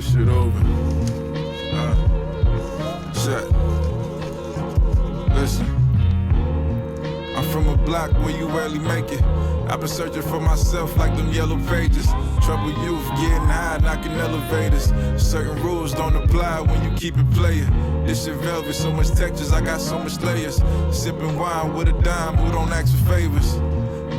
this shit over. Check. Listen. I'm from a block where you rarely make it. I've been searching for myself like them yellow pages. Troubled youth, getting high, knocking elevators. Certain rules don't apply when you keep it playing. This shit velvet, so much textures, I got so much layers. Sipping wine with a dime who don't ask for favors.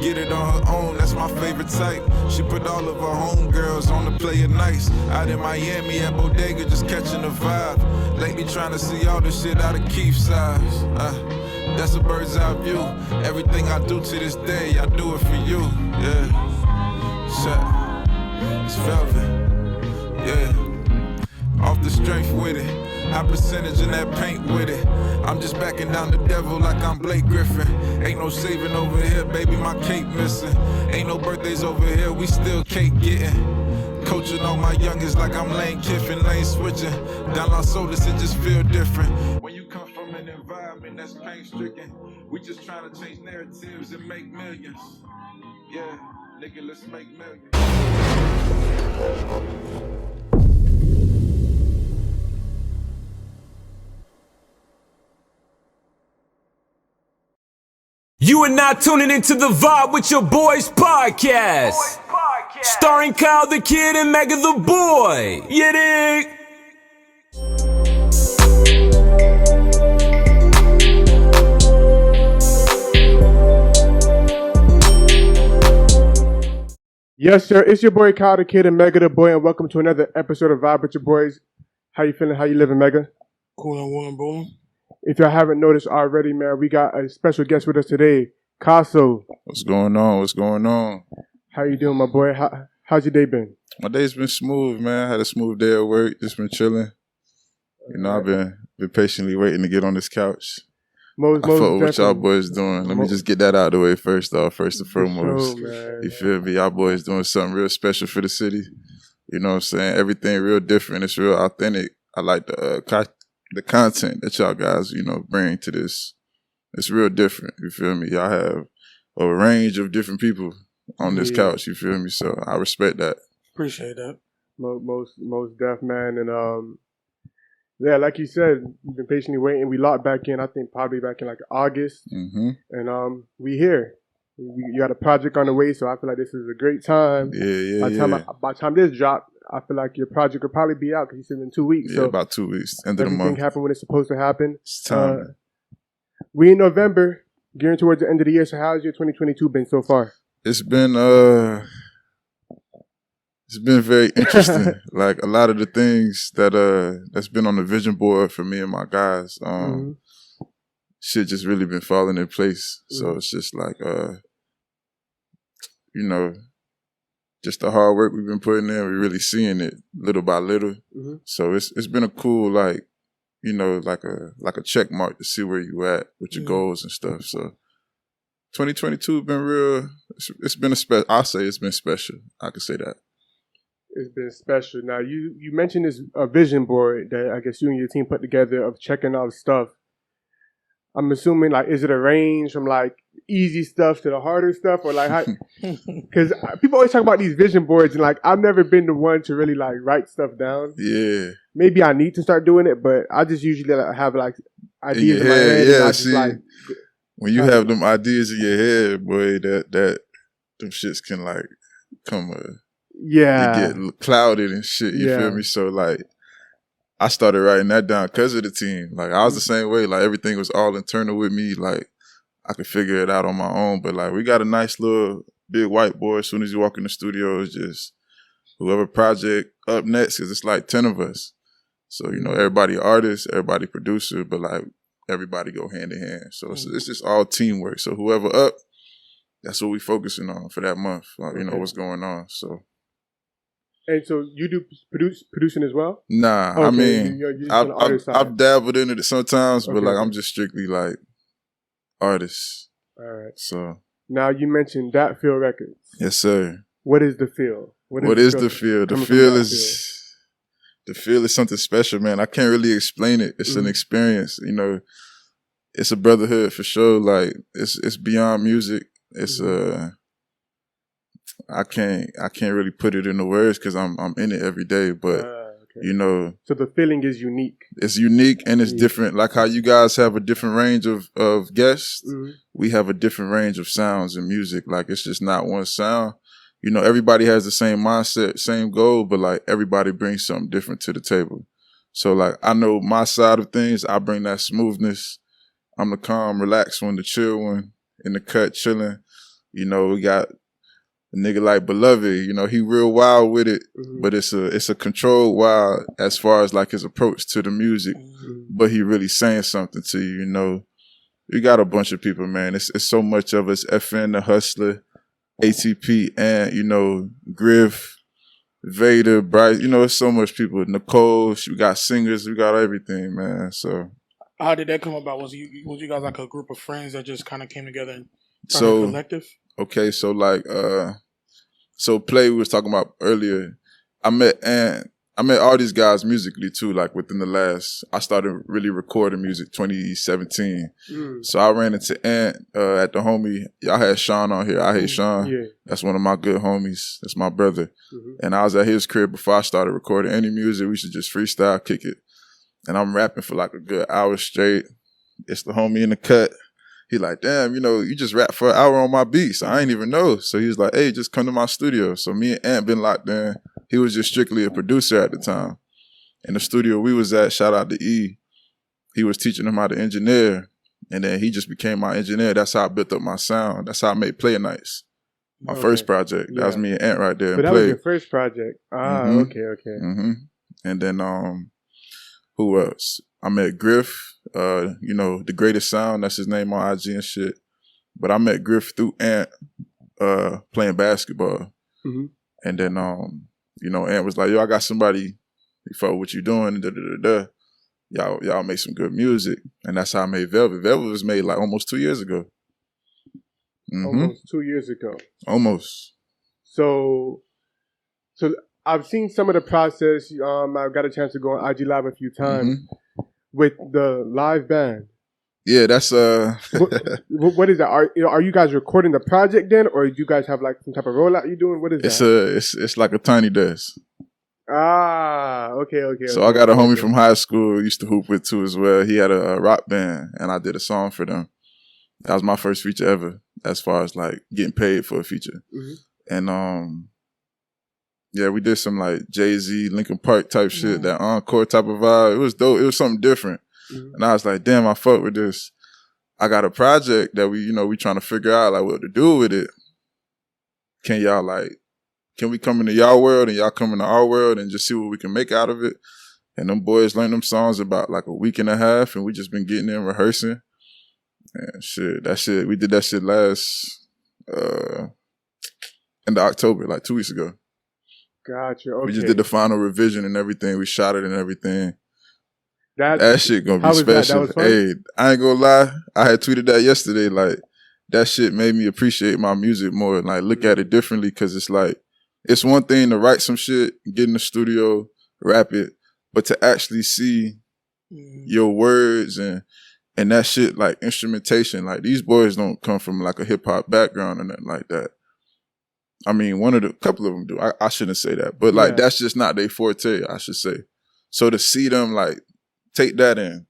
Get it on her own, that's my favorite type. She put all of her homegirls on the play at nights. Out in Miami at Bodega, just catching the vibe. Lately trying to see all this shit out of Keith's eyes. That's a bird's eye view. Everything I do to this day, I do it for you. Yeah. Shut. It's velvet. Yeah. Off the strength with it. High percentage in that paint with it. I'm just backing down the devil like I'm Blake Griffin. Ain't no saving over here, baby, my cape missing. Ain't no birthdays over here, we still cake getting. Coaching all my youngins like I'm Lane Kiffin, lane switching. Down Las Sodas, it just feel different. When you come from an environment that's pain-stricken, we just trying to change narratives and make millions. Yeah, nigga, let's make millions. You are now tuning into The Vibe with Your Boys podcast. Starring Kyle the Kid and Mega the Boy. You dig? Yes, sir. It's your boy Kyle the Kid and Mega the Boy, and welcome to another episode of Vibe with Your Boys. How you feeling? How you living, Mega? Cool and warm, bro. If y'all haven't noticed already, man, we got a special guest with us today, Caso. What's going on? What's going on? How you doing, my boy? How's your day been? My day's been smooth, man. I had a smooth day at work. Just been chilling. You know, I've been patiently waiting to get on this couch. I fuck with what y'all boys doing. Let me just get that out of the way first and foremost. Sure, you feel me? Y'all boys doing something real special for the city. You know what I'm saying? Everything real different. It's real authentic. I like the content that y'all guys, you know, bring to this. It's real different. You feel me? Y'all have a range of different people on this couch. You feel me? So I respect that. Appreciate that. Most deaf, man. And yeah, like you said, we've been patiently waiting. We locked back in, I think probably back in like August. Mm-hmm. And we here. You got a project on the way, so I feel like this is a great time. By the time this dropped, I feel like your project will probably be out because you said in 2 weeks. Yeah, so about 2 weeks. End of the month. Everything happened when it's supposed to happen. It's time. We in November, gearing towards the end of the year. So how's your 2022 been so far? It's been very interesting. Like a lot of the things that's been on the vision board for me and my guys, shit just really been falling in place. So it's just like you know, just the hard work we've been putting in, we're really seeing it little by little. So it's been a cool, like, you know, like a check mark to see where you at with your goals and stuff. So 2022 been real. It's been I'll say it's been special. I can say that. It's been special. Now you mentioned this vision board that I guess you and your team put together of checking out stuff. I'm assuming, like, is it a range from like easy stuff to the harder stuff, or like how? Because people always talk about these vision boards, and like I've never been the one to really like write stuff down. Yeah. Maybe I need to start doing it, but I just usually have like ideas in my head. Yeah, and see, when you have them ideas in your head, boy, that them shits can like come. You get clouded and shit. You feel me? So like, I started writing that down because of the team. Like I was the same way. Like everything was all internal with me. Like I could figure it out on my own. But like we got a nice little big whiteboard. As soon as you walk in the studio, it's just whoever project up next. Cause it's like 10 of us. So you know, everybody artist, everybody producer, but like everybody go hand in hand. So it's just all teamwork. So whoever up, that's what we focusing on for that month. Like, you know what's going on. So. And so you do producing as well? Nah, okay. I mean, I've dabbled in it sometimes, but like I'm just strictly like artist. All right. So now you mentioned that Feel Records. Yes, sir. What is the feel? What is the feel? The feel is something special, man. I can't really explain it. It's an experience, you know. It's a brotherhood for sure. Like it's beyond music. It's I can't really put it into words because I'm in it every day. But Okay. You know, so the feeling is unique. it's unique and it's different. Like how you guys have a different range of guests, we have a different range of sounds and music. Like it's just not one sound. You know, everybody has the same mindset, same goal, but like everybody brings something different to the table. So like I know my side of things, I bring that smoothness. I'm the calm, relaxed one, the chill one, in the cut, chilling. You know, we got a nigga like Beloved, you know, he real wild with it, but it's a controlled wild as far as like his approach to the music, but he really saying something to you, you know. We got a bunch of people, man. It's so much of us, FN, the Hustler, ATP, and, you know, Griff, Vader, Bryce, you know, it's so much people. Nicole, we got singers, we got everything, man, so. How did that come about? Was you guys like a group of friends that just kind of came together and started a collective? Okay, so like, so Play we was talking about earlier, I met all these guys musically too, like within the last, I started really recording music 2017. So I ran into Ant at the homie, y'all had Sean on here, I hate Sean. Yeah. That's one of my good homies, that's my brother. And I was at his crib before I started recording any music, we should just freestyle, kick it. And I'm rapping for like a good hour straight. It's the homie in the cut. He like, damn, you know, you just rap for an hour on my beats. I ain't even know. So he was like, hey, just come to my studio. So me and Ant been locked in. He was just strictly a producer at the time. In the studio we was at, shout out to E, he was teaching him how to engineer. And then he just became my engineer. That's how I built up my sound. That's how I made Play Nights. My first project. That was me and Ant right there. But that was your first project. Okay. And then who else? I met Griff, you know, the greatest sound, that's his name on IG and shit. But I met Griff through Ant playing basketball. And then you know, Ant was like, yo, I got somebody, he fuck what you doing, Y'all make some good music. And that's how I made Velvet. Velvet was made like almost 2 years ago. Almost 2 years ago. Almost. So I've seen some of the process. I've got a chance to go on IG Live a few times with the live band. Yeah, that's what is that? Are you guys recording the project then, or do you guys have like some type of rollout you doing? What is that? It's like a tiny desk. Okay. So I got a homie from high school used to hoop with too as well. He had a rock band, and I did a song for them. That was my first feature ever, as far as like getting paid for a feature. And yeah, we did some like Jay-Z, Linkin Park type shit, that encore type of vibe. It was dope. It was something different. And I was like, damn, I fuck with this. I got a project that we trying to figure out like what to do with it. Can we come into y'all world and y'all come into our world and just see what we can make out of it? And them boys learned them songs about like a week and a half, and we just been getting in rehearsing. And we did that shit last end of October, like 2 weeks ago. Gotcha. Okay. We just did the final revision and everything. We shot it and everything. That shit gonna be special. Hey, I ain't gonna lie. I had tweeted that yesterday. Like, that shit made me appreciate my music more and like look at it differently, because it's like, it's one thing to write some shit, get in the studio, rap it, but to actually see your words and that shit, like instrumentation, like these boys don't come from like a hip hop background or nothing like that. I mean, couple of them do. I shouldn't say that, but like that's just not their forte, I should say. So to see them like take that in,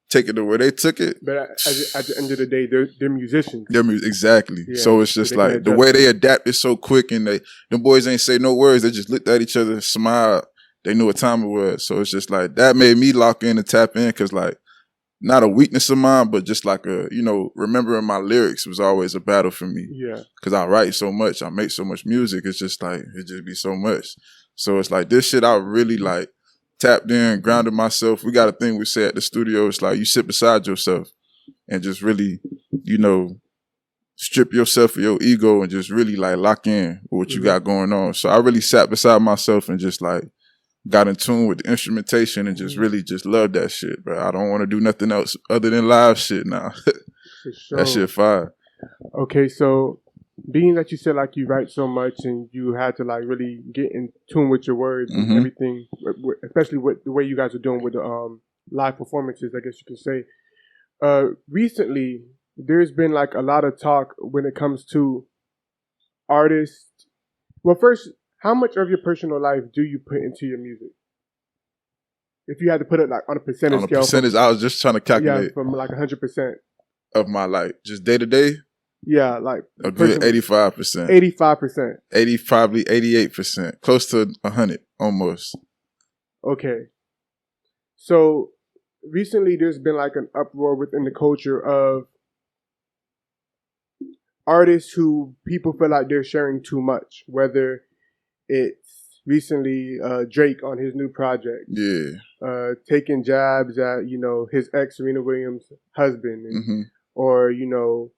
take it to where they took it. But at the end of the day, they're musicians. Exactly. Yeah. So it's just like the way they adapt is so quick, and them boys ain't say no words. They just looked at each other, smiled. They knew what time it was. So it's just like that made me lock in and tap in, because like, not a weakness of mine, but just like remembering my lyrics was always a battle for me. Yeah. Because I write so much, I make so much music. It's just like, it just be so much. So it's like this shit I really like tapped in, grounded myself. We got a thing we say at the studio. It's like you sit beside yourself and just really, strip yourself of your ego and just really like lock in with what you got going on. So I really sat beside myself and just like got in tune with the instrumentation and just really just loved that shit, bro. I don't want to do nothing else other than live shit now. For sure. That shit fire. Okay, so being that you said like you write so much and you had to like really get in tune with your words and everything, especially with the way you guys are doing with the live performances, I guess you could say. Recently, there's been like a lot of talk when it comes to artists. Well, first, how much of your personal life do you put into your music? If you had to put it like on a percentage On a scale. percentage, I was just trying to calculate. Yeah, from like 100%. Of my like just day to day. Yeah, like a good 85%. 85%. 80, probably 88%, close to 100 almost. Okay. So recently there's been like an uproar within the culture of artists who people feel like they're sharing too much, whether it's recently Drake on his new project. Yeah. Taking jabs at, you know, his ex Serena Williams' husband and, or, you know,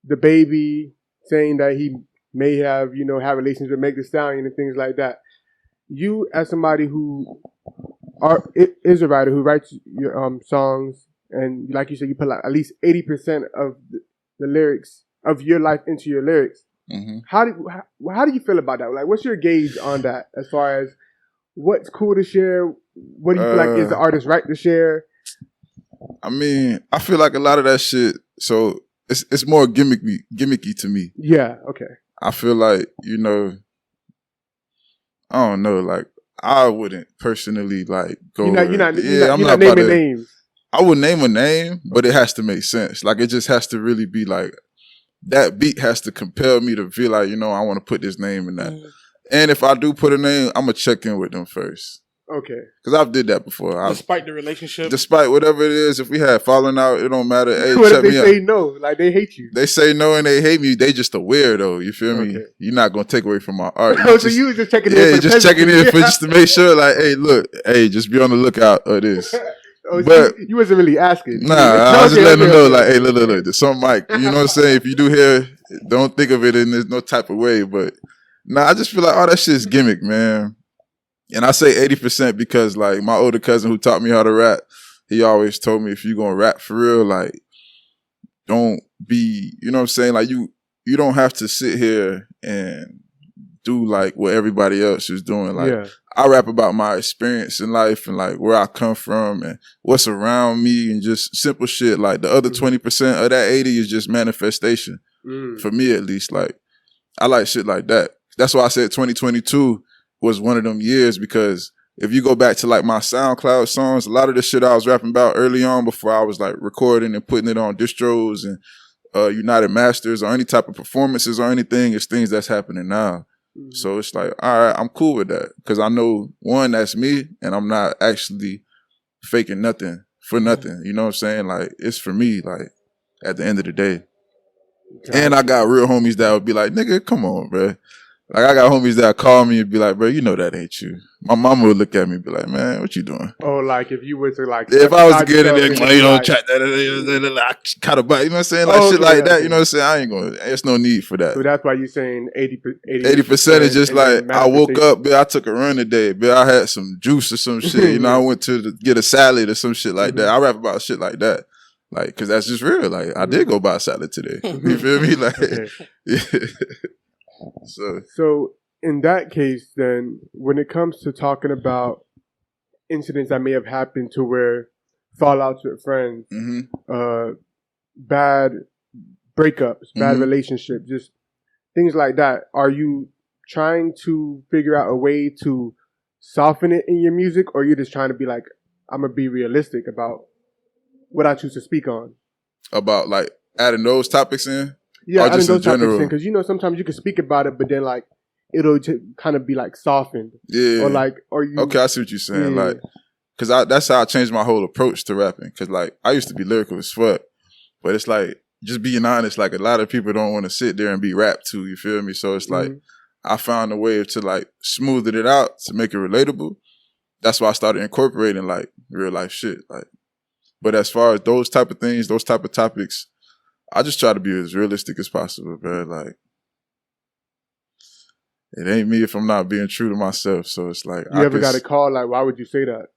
the baby saying that he may have, you know, have relations with Meg Thee Stallion and things like that. You, as somebody who is a writer who writes your songs, and like you said, you put like at least 80% of the lyrics of your life into your lyrics. How do you feel about that? Like, what's your gauge on that as far as what's cool to share? What do you feel like is the artist right to share? I mean, I feel like a lot of that shit. So it's more gimmicky to me. Yeah. Okay. I feel like, you know, I don't know, like I wouldn't personally like go. I'm not not naming names. I would name a name, but it has to make sense. Like it just has to really be like that beat has to compel me to feel like, you know, I want to put this name in that. And if I do put a name, I'm gonna check in with them first. Okay. Because I've did that before. Despite the relationship? Despite whatever it is, if we had fallen out, it don't matter. Hey, what check if me they say no? Like they hate you. They say no and they hate me. They just a weirdo. You feel me? You're not gonna take away from my art. So you was just checking in. Yeah, just checking in for just to make sure. Like, hey, look, hey, just be on the lookout of this. But so you wasn't really asking. Nah, I was just letting them know, like, hey, look, there's some mic. You know what I'm saying? If you do hear, don't think of it in no type of way. But nah, I just feel like all that shit is gimmick, man. And I say 80% because like my older cousin who taught me how to rap, he always told me if you gonna rap for real, like don't be, you know what I'm saying? Like you don't have to sit here and do like what everybody else is doing. Like I rap about my experience in life and like where I come from and what's around me and just simple shit. Like the other 20% of that 80 is just manifestation. For me at least. Like I like shit like that. That's why I said 2022 was one of them years, because if you go back to like my SoundCloud songs, a lot of the shit I was rapping about early on before I was like recording and putting it on distros and United Masters or any type of performances or anything, is things that's happening now. So it's like, all right, I'm cool with that because I know, one, that's me and I'm not actually faking nothing for nothing. You know what I'm saying? Like it's for me, like at the end of the day. And I got real homies that would be like, nigga, come on, bro. Like, I got homies that call me and be like, bro, you know that ain't you. My mama would look at me and be like, man, what you doing? Oh, like if you were to like... If I was to get in there, you don't chat that, I caught a bite, you know what I'm saying? Like shit like that, you know what I'm saying? I ain't going to, there's no need for that. So that's why you're saying 80% is just like, I woke up, I took a run today, I had some juice or some shit, you know, I went to get a salad or some shit like that. I rap about shit like that. Like, cause that's just real. Like, I did go buy a salad today. You feel me? Like, yeah. So in that case, then, when it comes to talking about incidents that may have happened to where fallouts with friends, bad breakups, bad relationships, just things like that, are you trying to figure out a way to soften it in your music, or you're just trying to be like, I'm going to be realistic about what I choose to speak on? About like adding those topics in? Yeah, adding those topics in, because you know sometimes you can speak about it, but then like it'll kind of be like softened. Yeah. Or like, or you? Okay, I see what you're saying. Yeah. Like, because that's how I changed my whole approach to rapping. Because like I used to be lyrical as fuck, but it's like, just being honest, like a lot of people don't want to sit there and be rapped to. You feel me? So it's like I found a way to like smoothen it out to make it relatable. That's why I started incorporating like real life shit. Like, but as far as those type of things, those type of topics, I just try to be as realistic as possible, bro. Like, it ain't me if I'm not being true to myself. So it's like, you ever got a call? Like, why would you say that?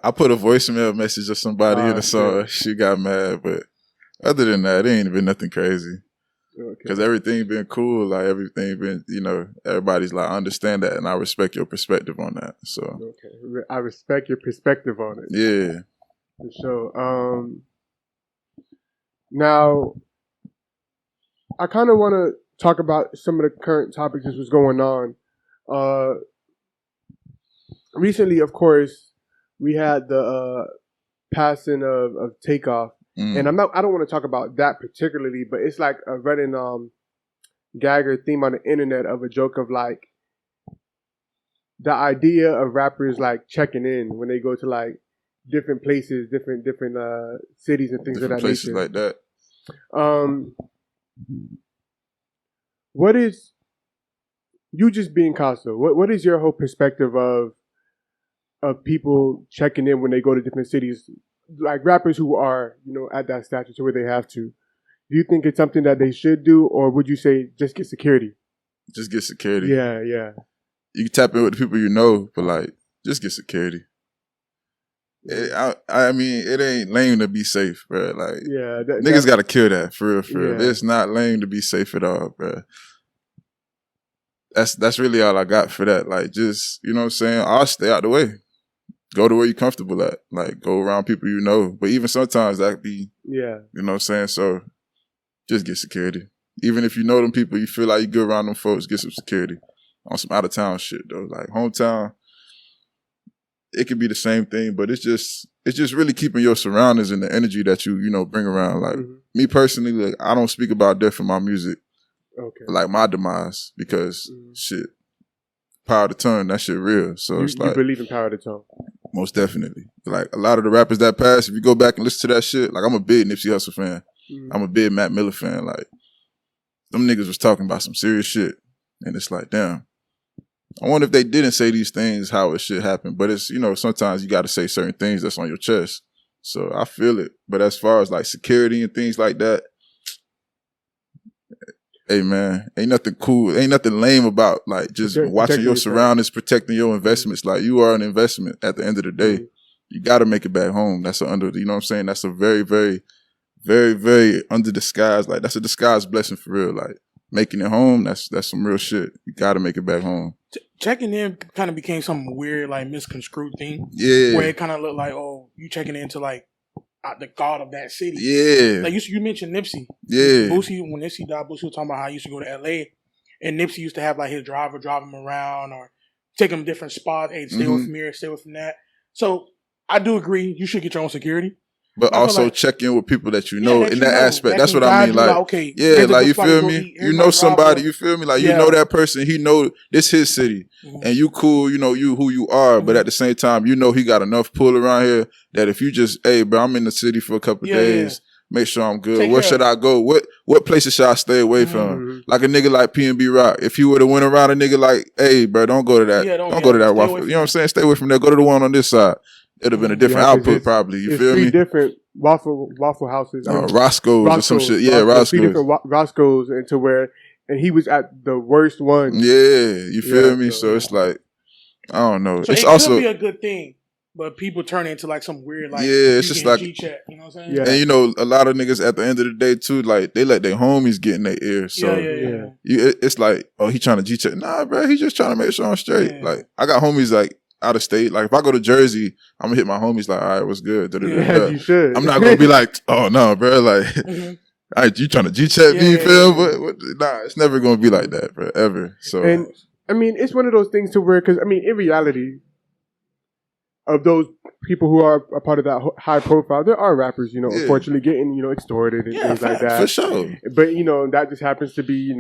I put a voicemail message of somebody in the song. She got mad, but other than that, it ain't been nothing crazy. Because everything been cool. Like, everything been, you know, everybody's like, I understand that, and I respect your perspective on that. So, okay, I respect your perspective on it. Yeah. For sure. Now, I kind of want to talk about some of the current topics that's what's going on. recently, of course, we had the passing of Takeoff, and I don't want to talk about that particularly, but it's like a running gagger theme on the internet of a joke of like the idea of rappers like checking in when they go to like different places, different cities and things different of that places nature. like that. What is you just being Casa? What is your whole perspective of people checking in when they go to different cities, like rappers who are at that stature to where they have to? Do you think it's something that they should do, or would you say just get security? Just get security. Yeah. You can tap in with the people you know, but like, just get security. I mean, it ain't lame to be safe, bro. Like, niggas got to kill that for real. Yeah. It's not lame to be safe at all, bro. That's really all I got for that. Like, just, you know what I'm saying? I'll stay out the way. Go to where you're comfortable at. Like, go around people you know. But even sometimes that be, you know what I'm saying? So, just get security. Even if you know them people, you feel like you go around them folks, get some security. On some out of town shit though. Like hometown, it could be the same thing, but it's just really keeping your surroundings and the energy that you bring around. Like me personally, like I don't speak about death in my music. Okay. Like my demise, because shit, power of the tongue, that shit real. So it's like you believe in power of the tongue. Most definitely. Like a lot of the rappers that pass, if you go back and listen to that shit, like I'm a big Nipsey Hussle fan. I'm a big Mac Miller fan. Like them niggas was talking about some serious shit. And it's like, damn. I wonder if they didn't say these things, how it should happen. But it's, sometimes you got to say certain things that's on your chest. So I feel it. But as far as like security and things like that, hey man, ain't nothing cool. Ain't nothing lame about like just watching your surroundings, protecting your investments. Like you are an investment at the end of the day. You got to make it back home. That's you know what I'm saying? That's a very, very, very, very under disguise. Like that's a disguised blessing for real. Like making it home, that's some real shit. You got to make it back home. Checking in kind of became some weird, like, misconstrued thing. Yeah. Where it kind of looked like, oh, you checking into, like, the god of that city. Yeah. Like, you mentioned Nipsey. Yeah. Boosie, when Nipsey died, Boosie was talking about how he used to go to L.A. And Nipsey used to have, like, his driver drive him around or take him to different spots. Hey, stay away from here, stay away from that. So, I do agree. You should get your own security. But also like, check in with people that you know in that aspect. That's what I mean. Like, okay, like you feel me? You know somebody, you feel me? Like you know that person, he know this his city. And you cool, you who you are, but at the same time, he got enough pull around here that if you just, hey bro, I'm in the city for a couple of days, make sure I'm good. Where should I go? What places should I stay away from? Like a nigga like P&B Rock. If he would have went around a nigga like, hey bro, don't go to that. Don't go to that waffle. You know what I'm saying? Stay away from there. Go to the one on this side. It'd have been a different output, probably. You feel me? Three different waffle houses. Roscoe's or some shit. Yeah, Roscoe's. 3 different Roscoe's, and he was at the worst one. Yeah, you feel me? So it's like, I don't know. So it's it also could be a good thing, but people turn it into like some weird, like, it's just like G-check, you know what I'm saying? Yeah. And a lot of niggas at the end of the day too, like they let their homies get in their ear. So it's like, oh, he trying to G-check. Nah, bro, he just trying to make sure I'm straight. Yeah. Like I got homies like out of state. Like if I go to Jersey, I'm gonna hit my homies like, all right, what's good? You should. I'm not gonna be like, oh no, bro, like all right, you trying to G-check me, feel? But nah, it's never gonna be like that, bro, ever. So and I mean, it's one of those things to where, because I mean, in reality, of those people who are a part of that high profile, there are rappers, unfortunately getting, extorted and things like that. For sure. But that just happens to be,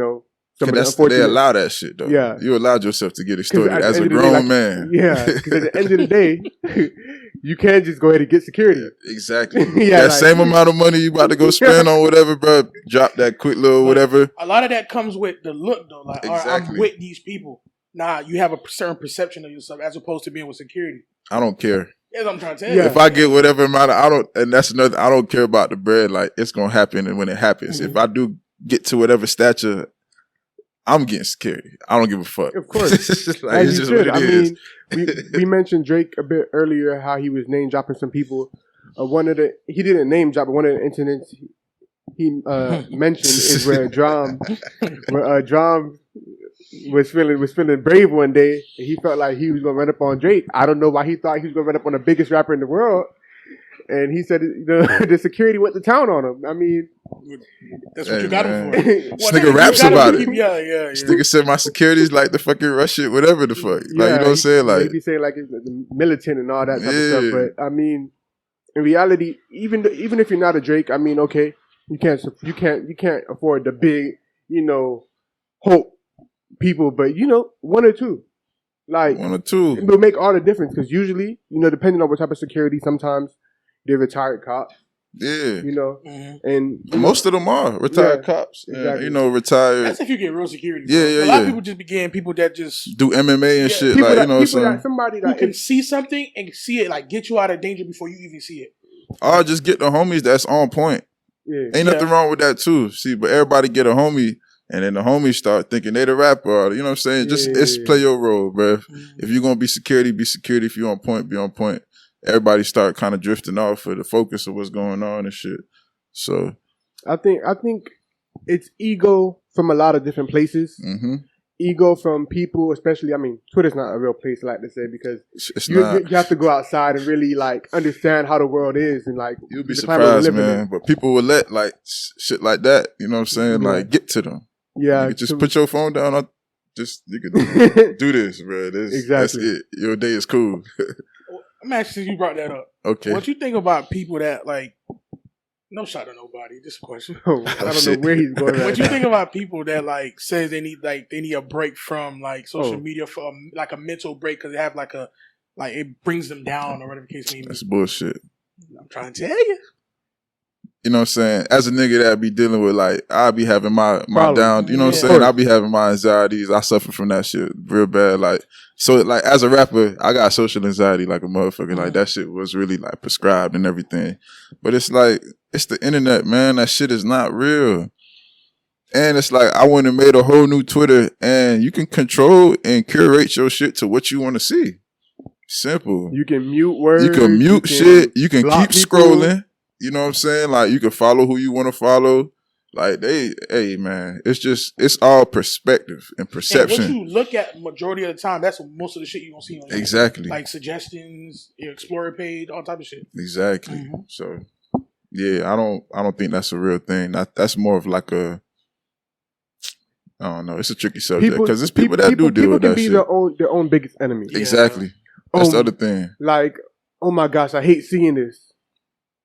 they allow that shit though. Yeah, you allowed yourself to get extorted as a grown man. Yeah, because at the end of the day, you can't just go ahead and get security. Yeah, exactly. That same amount of money you about to go spend on whatever, bro. Drop that quick little whatever. A lot of that comes with the look though. Like, exactly. I'm with these people. Nah, you have a certain perception of yourself as opposed to being with security. I don't care. That's what I'm trying to tell you. If I get whatever amount and that's another, I don't care about the bread. Like it's gonna happen, and when it happens, if I do get to whatever stature, I'm getting security. I don't give a fuck. Of course. It's just what it is. Mean, we mentioned Drake a bit earlier, how he was name dropping some people. He didn't name drop, but one of the incidents he mentioned is where Drum was feeling brave one day, and he felt like he was gonna run up on Drake. I don't know why he thought he was gonna run up on the biggest rapper in the world. and he said the security went to town on him. I mean, that's what you got him for. This nigga raps about it. Yeah. This nigga said my security's like the fucking Russian, whatever the fuck. Like, you know what I'm saying? Like, he be saying like it's militant and all that type of stuff. But I mean, in reality, even if you're not a Drake, I mean, okay, you can't afford the big, hope people, but one or two. Like, one or two. It will make all the difference because usually, depending on what type of security, sometimes they're retired cops. Yeah. And most of them are retired cops. Exactly. And, retired. That's if you get real security. Yeah. A lot of people just begin people that just do MMA and shit. People like, somebody who can see something and see it, like get you out of danger before you even see it. Or just get the homies that's on point. Yeah. Ain't nothing wrong with that too. See, but everybody get a homie. And then the homies start thinking they the rapper. You know what I'm saying? Just play your role, bro. Mm-hmm. If you're going to be security, be security. If you're on point, be on point. Everybody start kind of drifting off of the focus of what's going on and shit. So I think it's ego from a lot of different places. Mm-hmm. Ego from people, especially, I mean, Twitter's not a real place, I like to say, because you have to go outside and really, like, understand how the world is and, like, you'll be surprised, man. But people will let, like, shit like that, you know what I'm saying, like, get to them. Yeah. You just put your phone down. You can do this, bro. Exactly. That's it. Your day is cool. I'm actually, you brought that up. Okay. What you think about people that, like, no shot to nobody. Just a question. I don't know where he's going. What you think about people that like says they need a break from like social media for like a mental break because they have like it brings them down or whatever the case may be? That's bullshit. I'm trying to tell you. You know what I'm saying? As a nigga that be dealing with like, I be having my down, you know what I'm saying? I be having my anxieties. I suffer from that shit real bad. Like, so like as a rapper, I got social anxiety like a motherfucker. Like that shit was really like prescribed and everything. But it's like, it's the internet, man. That shit is not real. And it's like, I went and made a whole new Twitter and you can control and curate your shit to what you want to see. Simple. You can mute words. You can mute shit. You can keep scrolling. You know what I'm saying? Like, you can follow who you want to follow. Like, hey, man, it's all perspective and perception. And what you look at majority of the time, that's most of the shit you're going to see on YouTube. Exactly. Like suggestions, your Explorer page, all type of shit. Exactly. Mm-hmm. So, yeah, I don't think that's a real thing. That's more of like I don't know. It's a tricky subject because there's people that do deal with that shit. People can be their own biggest enemy. Yeah. Exactly. That's the other thing. Like, oh my gosh, I hate seeing this.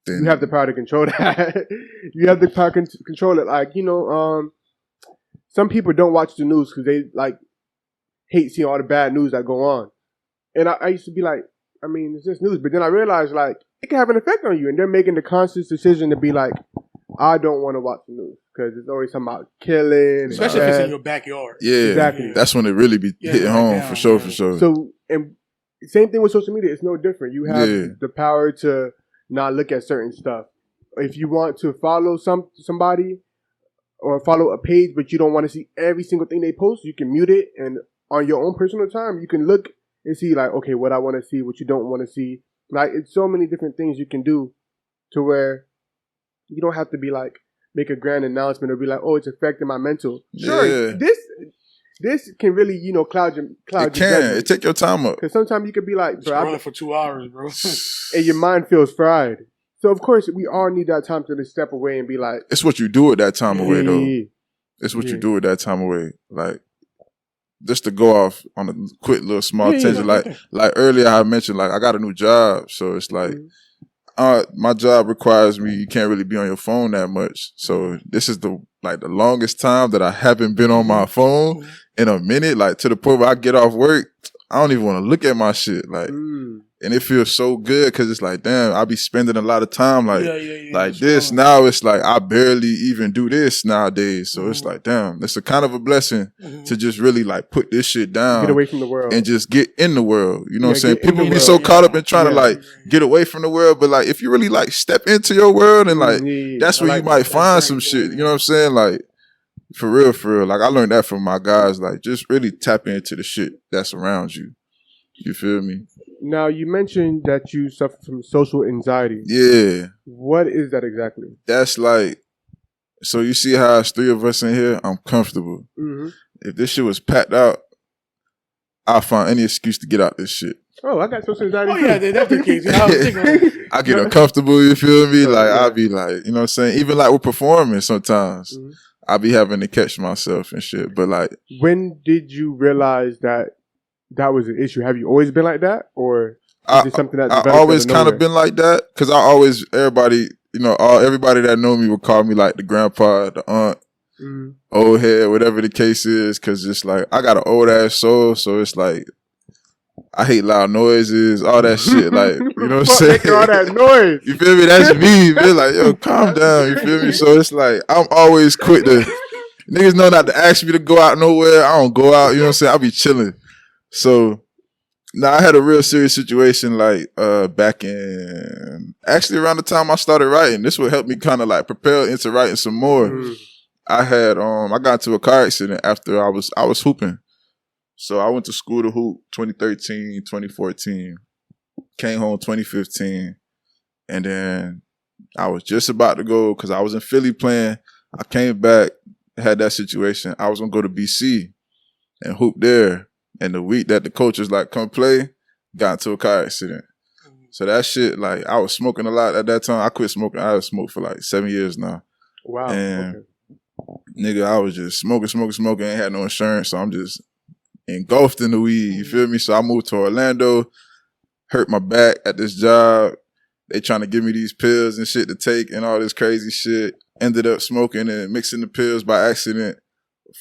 You have the power to control that. You have the power to control it. Like, some people don't watch the news because they, like, hate seeing all the bad news that go on. And I used to be like, I mean, it's just news. But then I realized, like, it can have an effect on you. And they're making the conscious decision to be like, I don't want to watch the news because it's always something about killing. Especially if it's in your backyard. Yeah. Exactly. That's when it really be hitting home for sure. So, and same thing with social media. It's no different. You have the power to not look at certain stuff. If you want to follow somebody or follow a page, but you don't want to see every single thing they post, you can mute it. And on your own personal time, you can look and see like, okay, what I want to see, what you don't want to see. Like, it's so many different things you can do to where you don't have to be like, make a grand announcement or be like, oh, it's affecting my mental. Sure, this can really, cloud your judgment. It take your time up. Because sometimes you could be like, bro, scrolling for 2 hours, bro. And your mind feels fried. So, of course, we all need that time to just step away and be like... It's what you do with that time away, though. It's what you do with that time away. Like, just to go off on a quick little small tangent. Like earlier I mentioned, like, I got a new job. So, it's like, my job requires me, you can't really be on your phone that much. So, this is the longest time that I haven't been on my phone in a minute. Like, to the point where I get off work, I don't even want to look at my shit. Like, and it feels so good because it's like, damn, I be spending a lot of time like this. Now it's like I barely even do this nowadays. So it's like, damn, it's a kind of a blessing to just really like put this shit down, get away from the world, and just get in the world. You know what I'm saying? People be so caught up in trying to like get away from the world, but like if you really like step into your world and like that's where you might find some shit. You know what I'm saying? Like for real. Like I learned that from my guys. Like just really tap into the shit that's around you. You feel me? Now, you mentioned that you suffer from social anxiety. Yeah. What is that exactly? That's like, so you see how it's 3 of us in here? I'm comfortable. Mm-hmm. If this shit was packed out, I'll find any excuse to get out this shit. Oh, I got social anxiety. Oh yeah, that's the case. You know, I was thinking, I get uncomfortable, you feel me? Like, I be like, you know what I'm saying? Even like with performing sometimes, I be having to catch myself and shit. But like, when did you realize that was an issue? Have you always been like that? Or is it something that I always kind of been like that? Because I always, everybody, you know, everybody that know me would call me like the grandpa, the aunt, old head, whatever the case is. Because it's like, I got an old ass soul. So it's like, I hate loud noises, all that shit. Like, you know what I'm saying? All that noise. You feel me? That's me. Be like, yo, calm down. You feel me? So it's like, I'm always quick to, niggas know not to ask me to go out nowhere. I don't go out. You know what I'm saying? I'll be chilling. So, I had a real serious situation like, back in, actually around the time I started writing. This would help me kind of like propel into writing some more. I had, I got into a car accident after I was hooping. So I went to school to hoop 2013, 2014, came home 2015, and then I was just about to go because I was in Philly playing. I came back, had that situation. I was going to go to BC and hoop there. And the week that the coach was like, come play, got into a car accident. So that shit, like, I was smoking a lot at that time. I quit smoking. I had smoked for like 7 years now. Wow. And nigga, I was just smoking. Ain't had no insurance. So I'm just engulfed in the weed, you feel me? So I moved to Orlando, hurt my back at this job. They trying to give me these pills and shit to take and all this crazy shit. Ended up smoking and mixing the pills by accident.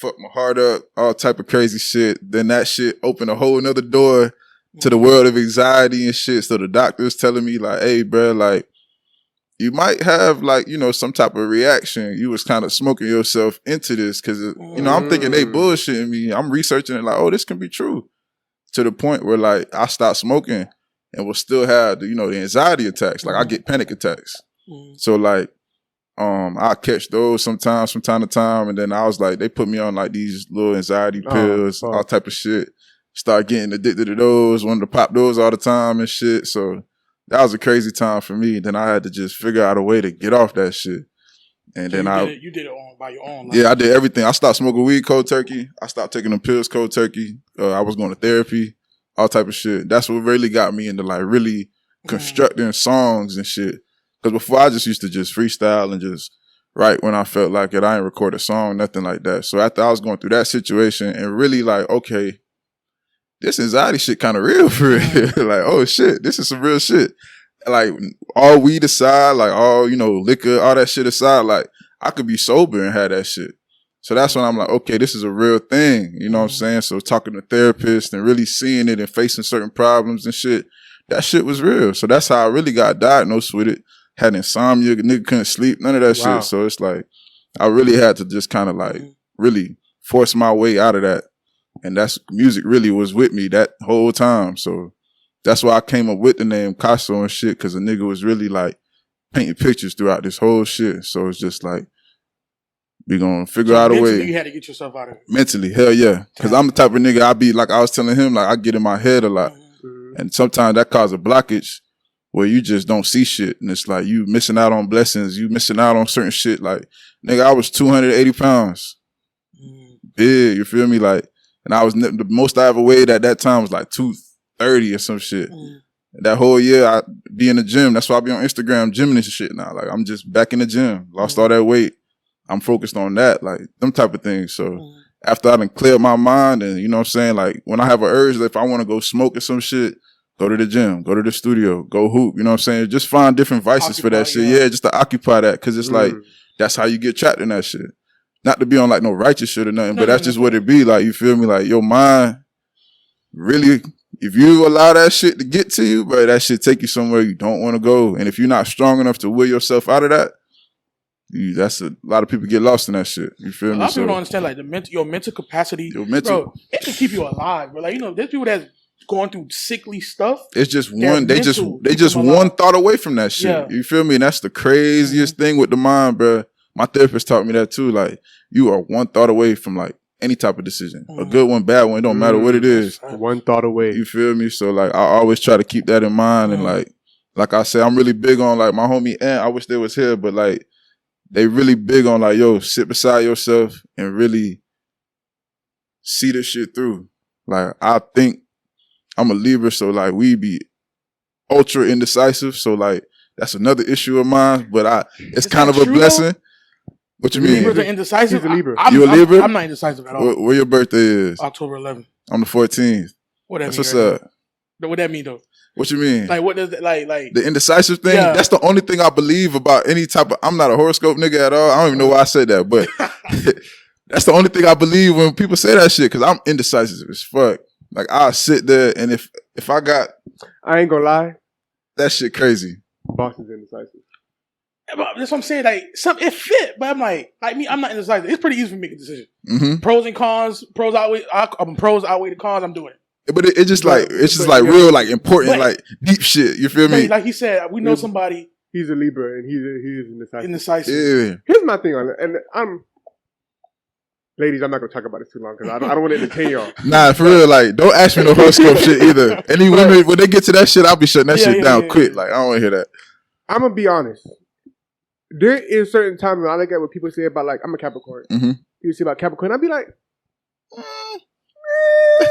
Fucked my heart up, all type of crazy shit. Then that shit opened a whole nother door to the world of anxiety and shit. So the doctor's telling me like, hey, bro, like, you might have like, you know, some type of reaction. You was kind of smoking yourself into this because, you know, I'm thinking they bullshitting me. I'm researching it like, oh, this can be true. To the point where like I stopped smoking and will still have, you know, the anxiety attacks. Like I get panic attacks. So like, I catch those sometimes from time to time. And then I was like, they put me on like these little anxiety pills, all type of shit. Start getting addicted to those, wanted to pop those all the time and shit. So that was a crazy time for me. Then I had to just figure out a way to get off that shit. And so then you did it by your own. Yeah, I did everything. I stopped smoking weed cold turkey. I stopped taking them pills cold turkey. I was going to therapy, all type of shit. That's what really got me into like really constructing songs and shit. Because before I just used to just freestyle and just write when I felt like it. I ain't record a song, nothing like that. So after I was going through that situation and really like, okay, this anxiety shit kind of real for real. Like, oh shit, this is some real shit. Like all weed aside, like all, you know, liquor, all that shit aside, like I could be sober and have that shit. So that's when I'm like, okay, this is a real thing. You know what I'm saying? So talking to therapists and really seeing it and facing certain problems and shit, that shit was real. So that's how I really got diagnosed with it. Had insomnia, nigga couldn't sleep, none of that shit. So it's like, I really had to just kind of like really force my way out of that. And that's, music really was with me that whole time. So that's why I came up with the name Casso and shit, because a nigga was really like painting pictures throughout this whole shit. So it's just like, we gonna figure out a way. You had to get yourself out of it. Mentally, hell yeah. Because I'm the type of nigga, I be like, I was telling him, like I get in my head a lot. And sometimes that causes a blockage where you just don't see shit. And it's like, you missing out on blessings. You missing out on certain shit. Like, nigga, I was 280 pounds. Big, you feel me? Like, and I was, the most I ever weighed at that time was like 230 or some shit. That whole year, I be in the gym. That's why I be on Instagram gymming and shit now. Like, I'm just back in the gym. Lost all that weight. I'm focused on that, like, them type of things. So after I done cleared my mind and, you know what I'm saying, like, when I have an urge, if I want to go smoke or some shit, go to the gym, go to the studio, go hoop, you know what I'm saying? Just find different vices for that shit. Yeah, just to occupy that, because it's like, that's how you get trapped in that shit. Not to be on, like, no righteous shit or nothing, but that's just what it be. Like, you feel me? Like, your mind, really, if you allow that shit to get to you, bro, that shit take you somewhere you don't want to go. And if you're not strong enough to will yourself out of that, that's a lot of people get lost in that shit. You feel me? A lot of people don't understand, like, your mental capacity. Bro, it can keep you alive, bro. Like, you know, there's people that's going through sickly stuff. It's just one, they just one thought away from that shit. Yeah. You feel me? And that's the craziest thing with the mind, bro. My therapist taught me that too. Like, you are one thought away from like any type of decision. A good one, bad one, it don't matter what it is. One thought away. You feel me? So like, I always try to keep that in mind. And like I said, I'm really big on like my homie Ant. I wish they was here, but like, they really big on like, yo, sit beside yourself and really see this shit through. Like, I think I'm a Libra, so like we be ultra indecisive. So like that's another issue of mine. But it's kind of a blessing. Though? What you mean? Libras are indecisive. He's a Libra. You a Libra? I'm not indecisive at all. Where your birthday is? October 11th. On the 14th. What that mean? What's up? What that mean though? What you mean? Like what does that, like the indecisive thing? Yeah. That's the only thing I believe about any type of. I'm not a horoscope nigga at all. I don't even know why I said that, but that's the only thing I believe when people say that shit. Because I'm indecisive as fuck. Like I'll sit there and if I got, I ain't gonna lie, that shit crazy. Boston's indecisive. That's what I'm saying. Like it fit, but I'm like me. I'm not indecisive. It's pretty easy for me to make a decision. Mm-hmm. Pros and cons. Pros outweigh the cons. I'm doing it. But it's just real like important like deep shit. You feel me? Like he said, we know somebody. He's a Libra and he is indecisive. Indecisive. Yeah. Here's my thing on it, and ladies, I'm not gonna talk about this too long because I don't want to entertain y'all. Nah, for real, like don't ask me no horoscope shit either. Any women when they get to that shit, I'll be shutting that shit down quick. Like I don't want to hear that. I'm gonna be honest. There is certain times when I look at what people say about like I'm a Capricorn. Mm-hmm. You see about Capricorn, I'd be like,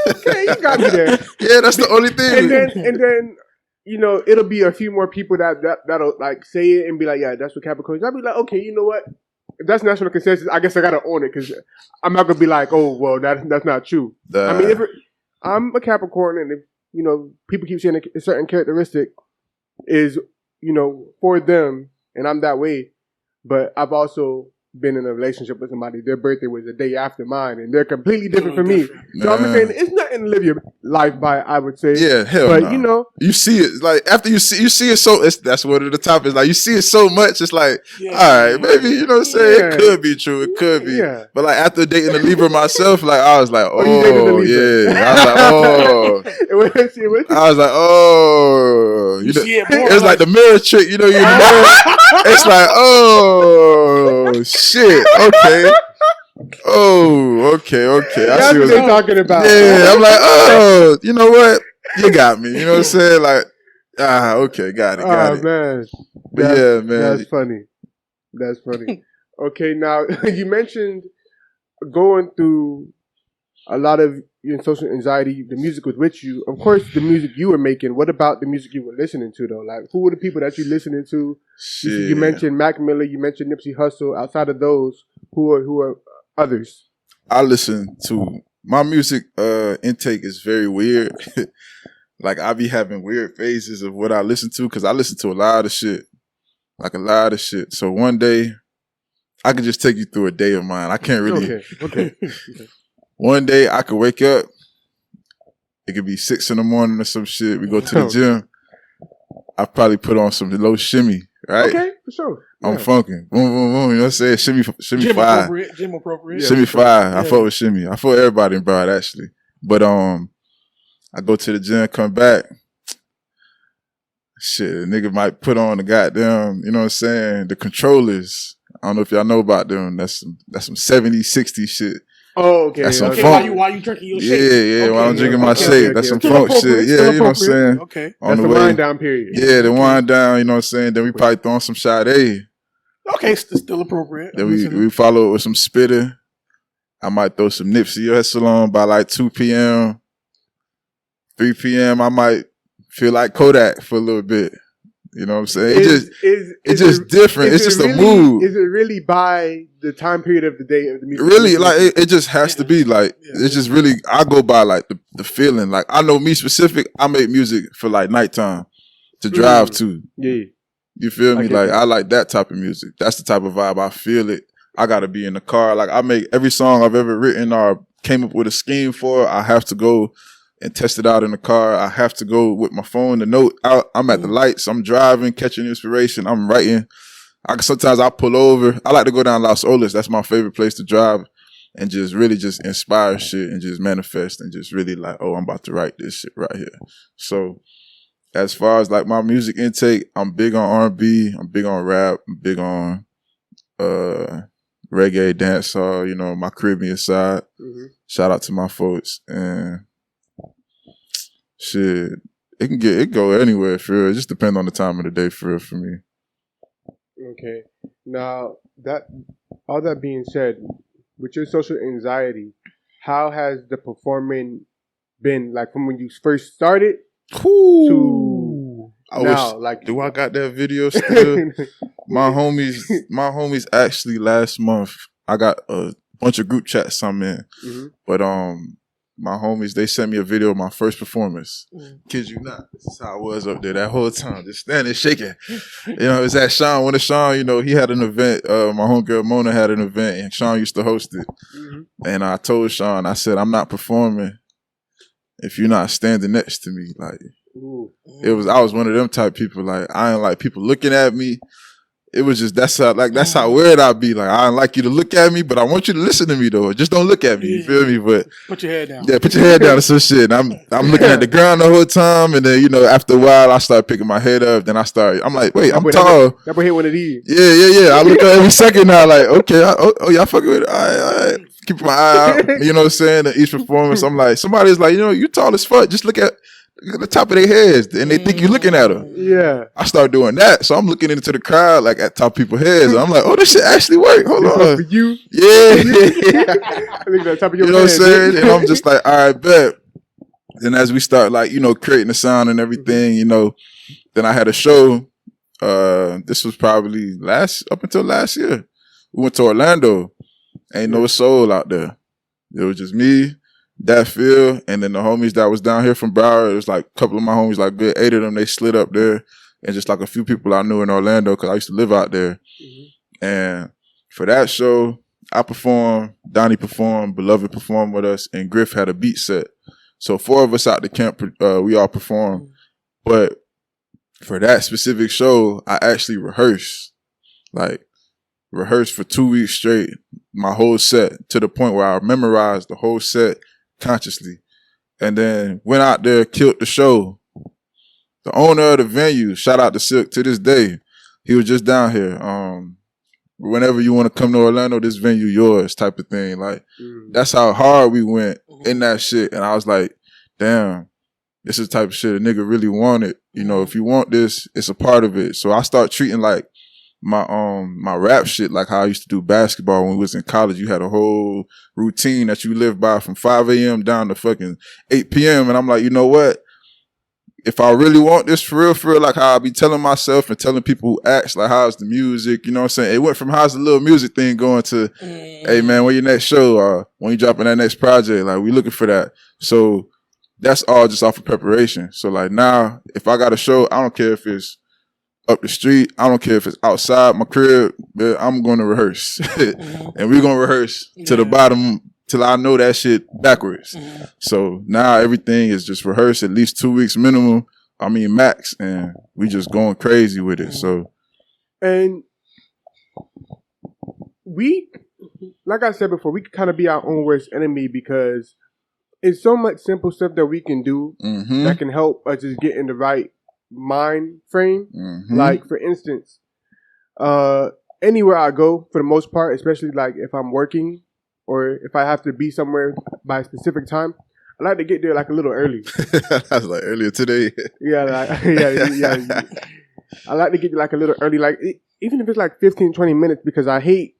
okay, you got me there. Yeah, that's the only thing. And then you know it'll be a few more people that'll like say it and be like, yeah, that's what Capricorn is. I'll be like, okay, you know what? If that's national consensus, I guess I gotta own it because I'm not gonna be like, oh well, that's not true. I mean, I'm a Capricorn, and if you know people keep saying a certain characteristic is for them. And I'm that way, but I've also been in a relationship with somebody. Their birthday was the day after mine, and they're completely different from me. So I'm saying it's nothing to live your life by. I would say, yeah, hell but no. You see it like after you see it so. That's one of the topics. Like you see it so much, it's like, all right, maybe you know what I'm saying. Yeah. It could be true. It could be. Yeah. But like after dating a Libra myself, like I was like, oh yeah. I was like, oh. I was like, oh. You see it more. It's like the mirror trick. You know, you mirror. It's like, oh shit. Okay. Oh, okay. That's what they're talking about. Yeah, I'm like, oh, you know what? You got me. You know what I'm saying? Like, okay, got it. Man. But yeah, man. That's funny. Okay, now you mentioned going through a lot of social anxiety. The music was with you. Of course, the music you were making. What about the music you were listening to, though? Like, who were the people that you listening to? You mentioned Mac Miller. You mentioned Nipsey Hussle. Outside of those, who are others? I listen to my music intake is very weird. Like I be having weird phases of what I listen to because I listen to a lot of shit. Like a lot of shit. So one day I could just take you through a day of mine. I can't really Okay. One day I could wake up. It could be 6 a.m. or some shit. We go to the gym. I probably put on some low shimmy, right? Okay, for sure. I'm funking. Boom, boom, boom. You know what I'm saying? Shimmy gym 5. Gym appropriate. Shimmy 5. I fuck with shimmy. I fuck with everybody in Broad, actually. But I go to the gym, come back. Shit, a nigga might put on the goddamn, you know what I'm saying? The controllers. I don't know if y'all know about them. That's some 70s, 60s shit. Oh, okay. That's some funk. While you drinking your shake. Yeah, while I'm drinking my shake. That's some funk shit. Yeah, you know what I'm saying? Okay. On that's the wind down period. Yeah, the wind down, you know what I'm saying? Then we probably throw on some Sade. Okay, still appropriate. Then we follow it with some Spitter. I might throw some Nipsey Hussle on by like 2 p.m. 3 p.m. I might feel like Kodak for a little bit. You know what I'm saying? It's just different. It's just a mood. Is it really by the time period of the day of the music? Really, like it just has to be like it's just really. I go by like the feeling. Like I know me specific. I make music for like nighttime to drive to. Yeah, you feel me? Like that. I like that type of music. That's the type of vibe I feel it. I gotta be in the car. Like I make every song I've ever written or came up with a scheme for. I have to go and test it out in the car. I have to go with my phone, the note out. I'm at the lights. I'm driving, catching inspiration. I'm writing. Sometimes I pull over. I like to go down Los Olas. That's my favorite place to drive and just really just inspire shit and just manifest and just really like, oh, I'm about to write this shit right here. So as far as like my music intake, I'm big on R&B. I'm big on rap. I'm big on reggae, dancehall, you know, my Caribbean side. Mm-hmm. Shout out to my folks. And shit, it go anywhere for real. It just depends on the time of the day for real for me. Okay. Now all that being said, with your social anxiety, how has the performing been like from when you first started Ooh. to now? Like, do I got that video still? My homies actually last month, I got a bunch of group chats I'm in. Mm-hmm. But my homies, they sent me a video of my first performance. Kid you not. This is how I was up there that whole time. Just standing, shaking. You know, it's at Sean. When Sean, you know, he had an event. My homegirl Mona had an event and Sean used to host it. Mm-hmm. And I told Sean, I said, I'm not performing if you're not standing next to me. Like, I was one of them type people. Like, I ain't like people looking at me. It was just, that's how weird I'd be. Like, I don't like you to look at me, but I want you to listen to me though. Just don't look at me. You feel me? But put your head down. Yeah, put your head down and some shit. And I'm looking at the ground the whole time. And then, you know, after a while, I start picking my head up. Then I'm like, wait, I'm tall. That boy hit one of these. Yeah. I look at every second now, like, okay, y'all fucking with it. All right. Keep my eye out. You know what I'm saying? At each performance, I'm like, somebody's like, you know, you tall as fuck. Just look at the top of their heads, and they think you're looking at them. Yeah. I start doing that, so I'm looking into the crowd, like at top people's heads. And I'm like, oh, this shit actually work. Hold on. For you? Yeah. I think at the top of your you know head, what I'm saying? And I'm just like, all right, bet. Then as we start, like, you know, creating the sound and everything, you know, then I had a show. This was probably up until last year. We went to Orlando. Ain't no soul out there. It was just me, that Phil, and then the homies that was down here from Broward. It was like a couple of my homies, like good 8 of them, they slid up there. And just like a few people I knew in Orlando because I used to live out there. Mm-hmm. And for that show, I performed, Donnie performed, Beloved performed with us, and Griff had a beat set. So 4 of us out the camp, we all performed. Mm-hmm. But for that specific show, I actually rehearsed for 2 weeks straight, my whole set, to the point where I memorized the whole set consciously. And then went out there, killed the show. The owner of the venue, shout out to Silk to this day, he was just down here. Whenever you want to come to Orlando, this venue yours type of thing. Like, that's how hard we went in that shit. And I was like, damn, this is the type of shit a nigga really wanted. You know, if you want this, it's a part of it. So I start treating like my rap shit like how I used to do basketball when we was in college. You had a whole routine that you lived by from 5 a.m. down to fucking 8 p.m. And I'm like, you know what? If I really want this for real, like how I be telling myself and telling people who ask, like, how's the music? You know what I'm saying? It went from how's the little music thing going to, hey man, when your next show, or when you dropping that next project, like we looking for that. So that's all just off of preparation. So like now, if I got a show, I don't care if it's up the street, I don't care if it's outside my crib, but I'm going to rehearse. And we're going to rehearse to the bottom till I know that shit backwards. So now everything is just rehearsed at least 2 weeks minimum. I mean, max. And we just going crazy with it. So. And we, like I said before, we can kind of be our own worst enemy because it's so much simple stuff that we can do that can help us just get in the right mind frame. Like, for instance, anywhere I go, for the most part, especially like if I'm working or if I have to be somewhere by a specific time, I like to get there like a little early. I was like earlier today. Yeah. I like to get there like a little early, like even if it's like 15, 20 minutes, because I hate,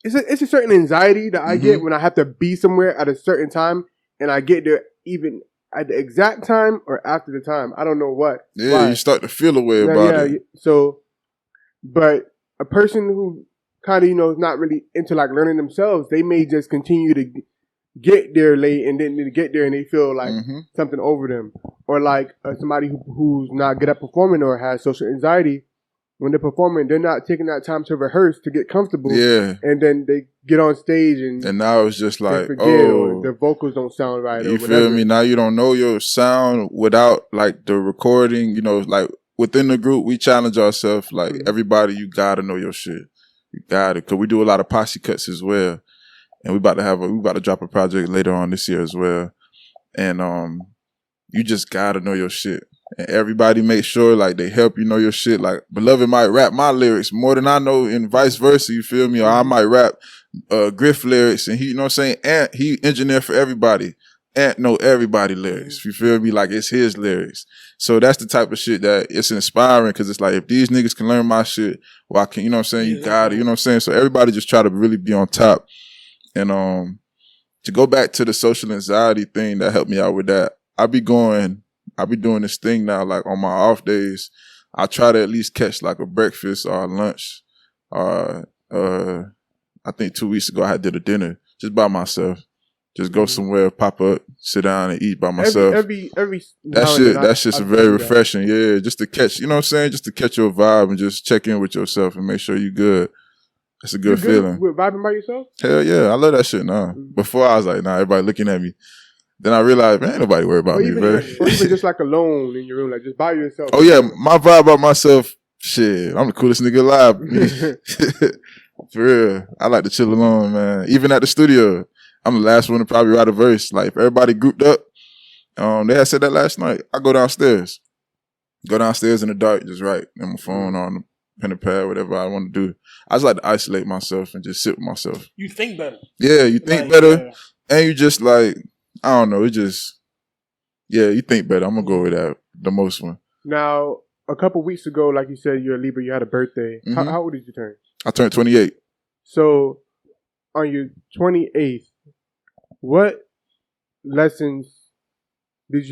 it's a certain anxiety that I get when I have to be somewhere at a certain time and I get there even at the exact time or after the time. I don't know what. Yeah, why. You start to feel a way about it. So, but a person who kind of, you know, is not really into like learning themselves, they may just continue to get there late and then they get there and they feel like something over them. Or like somebody who's not good at performing or has social anxiety, when they're performing, they're not taking that time to rehearse, to get comfortable. Yeah. And then they get on stage and now it's just like, or their vocals don't sound right. You feel me? Now you don't know your sound without like the recording, you know, like within the group, we challenge ourselves. Like everybody, you gotta know your shit. You got it. Cause we do a lot of posse cuts as well. And we about to drop a project later on this year as well. And, you just gotta know your shit. And everybody make sure like they help you know your shit. Like Beloved might rap my lyrics more than I know and vice versa, you feel me? Or I might rap Griff lyrics and he, you know what I'm saying? Ant, he engineer for everybody. Ant know everybody lyrics, you feel me? Like it's his lyrics. So that's the type of shit that it's inspiring because it's like if these niggas can learn my shit, well I can, you know what I'm saying? You got it, you know what I'm saying? So everybody just try to really be on top. And to go back to the social anxiety thing that helped me out with that, I be doing this thing now, like on my off days, I try to at least catch like a breakfast or a lunch. I think 2 weeks ago I did a dinner just by myself. Just go somewhere, pop up, sit down and eat by myself. Every that's just very refreshing. Yeah, just to catch, you know what I'm saying? Just to catch your vibe and just check in with yourself and make sure you good. That's a good feeling. With vibing by yourself? Hell yeah, I love that shit now. Before I was like, nah, everybody looking at me. Then I realized, man, ain't nobody worry about me, bro. Or even just like alone in your room, like just by yourself. Oh yeah, my vibe by myself, shit, I'm the coolest nigga alive. For real. I like to chill alone, man. Even at the studio, I'm the last one to probably write a verse. Like if everybody grouped up, they had said that last night. I go downstairs. Go downstairs in the dark, just write on my phone, on the pen and pad, whatever I want to do. I just like to isolate myself and just sit with myself. You think better. Yeah, you think better. And you just like, I don't know, you think better. I'm going to go with that, the most one. Now, a couple weeks ago, like you said, you're a Libra, you had a birthday. Mm-hmm. How old did you turn? I turned 28. So, on your 28th, what lessons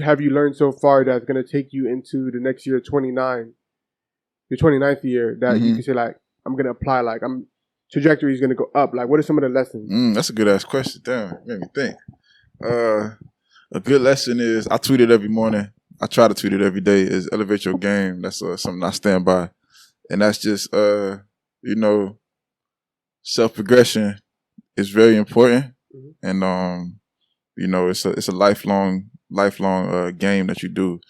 have you learned so far that's going to take you into the next year, 29, your 29th year, that you can say, like, I'm going to apply, like, trajectory is going to go up. Like, what are some of the lessons? That's a good-ass question. Damn, made me think. A good lesson is, I tweet it every morning. I try to tweet it every day, is elevate your game. That's something I stand by. And that's just, self-progression is very important. And, it's a lifelong game that you do.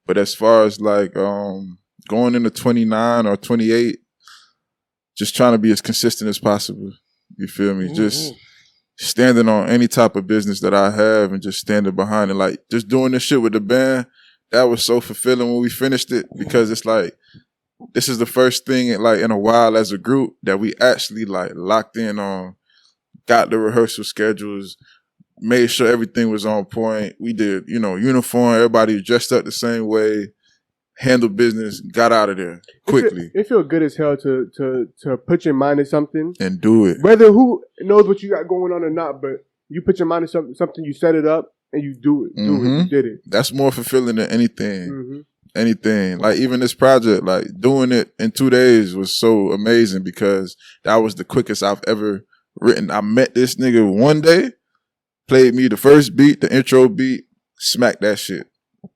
But as far as like, going into 29 or 28, just trying to be as consistent as possible. You feel me? Just standing on any type of business that I have and just standing behind it. Like just doing this shit with the band, that was so fulfilling when we finished it, because it's like, this is the first thing like in a while as a group that we actually like locked in on, got the rehearsal schedules, made sure everything was on point. We did, uniform, everybody dressed up the same way, handled business, got out of there quickly. It feels good as hell to put your mind to something and do it. Whether who knows what you got going on or not, but you put your mind to something, you set it up and you do it. You did it. That's more fulfilling than anything. Anything. Like even this project, like doing it in 2 days was so amazing because that was the quickest I've ever written. I met this nigga one day, played me the first beat, the intro beat, smacked that shit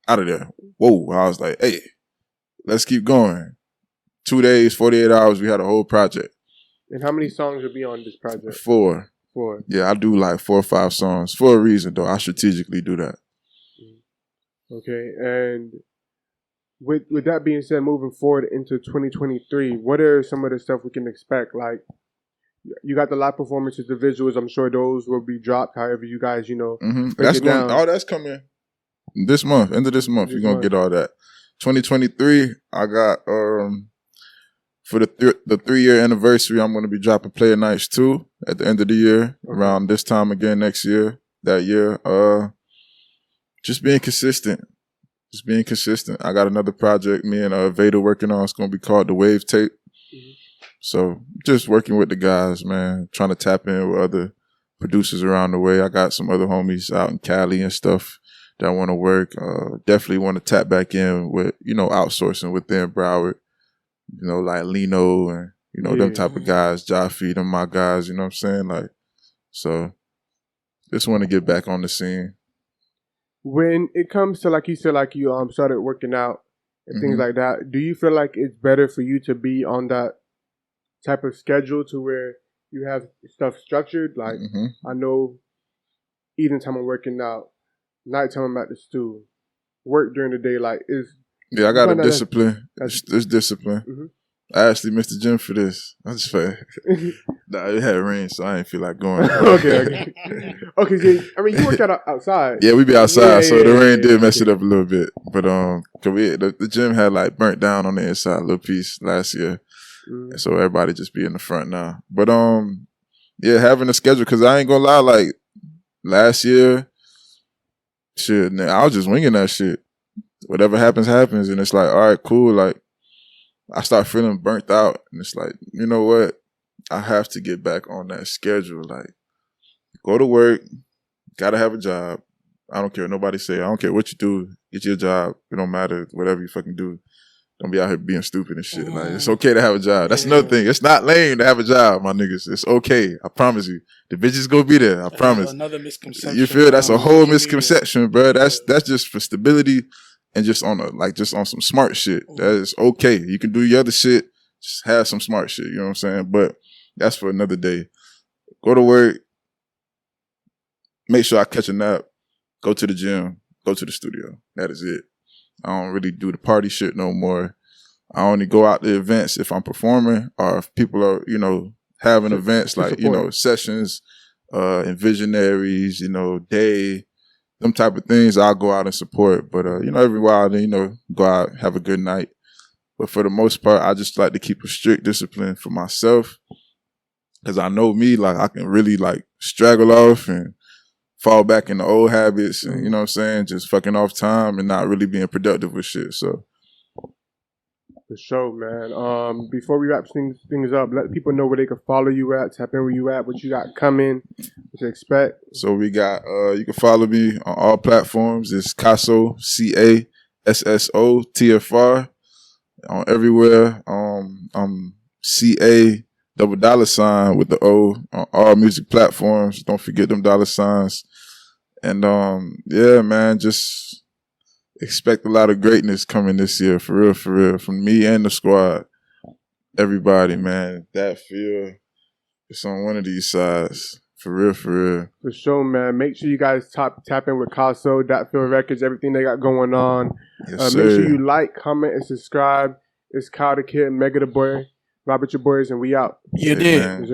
out of there. Whoa. I was like, hey, let's keep going. 2 days, 48 hours, we had a whole project. And how many songs will be on this project? 4. 4. Yeah, I do like 4 or 5 songs for a reason, though. I strategically do that. Okay, and with that being said, moving forward into 2023, what are some of the stuff we can expect? Like, you got the live performances, the visuals. I'm sure those will be dropped. However, you guys, that's going. All that's coming this month. End of this month, you're gonna get all that. 2023, I got for the 3-year anniversary, I'm gonna be dropping Player Nights 2 at the end of the year, around this time again next year. That year, just being consistent. Just being consistent. I got another project me and Veda working on. It's gonna be called The Wave Tape. So just working with the guys, man, trying to tap in with other producers around the way. I got some other homies out in Cali and stuff that want to work. Definitely want to tap back in with, outsourcing within Broward, like Lino and, them type of guys, Jaffe, them my guys, you know what I'm saying? Like, so just want to get back on the scene. When it comes to, like you said, like you started working out and things like that, do you feel like it's better for you to be on that type of schedule to where you have stuff structured? Like, I know eating time I'm working out, nighttime I'm at the stool, work during the day, like yeah, I got a discipline. It's discipline. I actually missed the gym for this. I just felt nah, it had rain, so I didn't feel like going. Okay. So, I mean, you work out outside. Yeah, we be outside, so the rain did mess it up a little bit. But cause the gym had like burnt down on the inside a little piece last year. And so everybody just be in the front now. But yeah, having a schedule, because I ain't gonna lie, like last year, shit, I was just winging that shit. Whatever happens, happens. And it's like, all right, cool. Like, I start feeling burnt out. And it's like, you know what? I have to get back on that schedule. Like, go to work, gotta have a job. I don't care what nobody say. I don't care what you do. Get your job. It don't matter. Whatever you fucking do. Don't be out here being stupid and shit. Like, it's okay to have a job. That's another thing. It's not lame to have a job, my niggas. It's okay. I promise you. The bitches gonna be there. I promise. Another misconception. You feel? That's a whole misconception, bro. That's just for stability and just on some smart shit. That is okay. You can do your other shit. Just have some smart shit. You know what I'm saying? But that's for another day. Go to work. Make sure I catch a nap. Go to the gym. Go to the studio. That is it. I don't really do the party shit no more. I only go out to events if I'm performing or if people are, you know, having events like, you know, sessions, and visionaries, you know, day, them type of things. I'll go out and support. But, you know, every while, you know, go out, have a good night. But for the most part, I just like to keep a strict discipline for myself. Cause I know me, like I can really like straggle off and fall back into old habits and, you know what I'm saying, just fucking off time and not really being productive with shit. So for sure, man. Before we wrap things up, let people know where they can follow you at, tap in where you at, what you got coming, what to expect. So we got you can follow me on all platforms. It's Casso, CASSO TFR on everywhere. I'm CA $$ with the O on all music platforms. Don't forget them $signs. And yeah, man, just expect a lot of greatness coming this year, for real, from me and the squad. Everybody, man, that feel it's on one of these sides. For real. For sure, man. Make sure you guys tap in with Casso, Dat Feel Records, everything they got going on. Yes, make sure you like, comment, and subscribe. It's Kyle the Kid, Mega the Boy, Robert your boys, and we out. You did.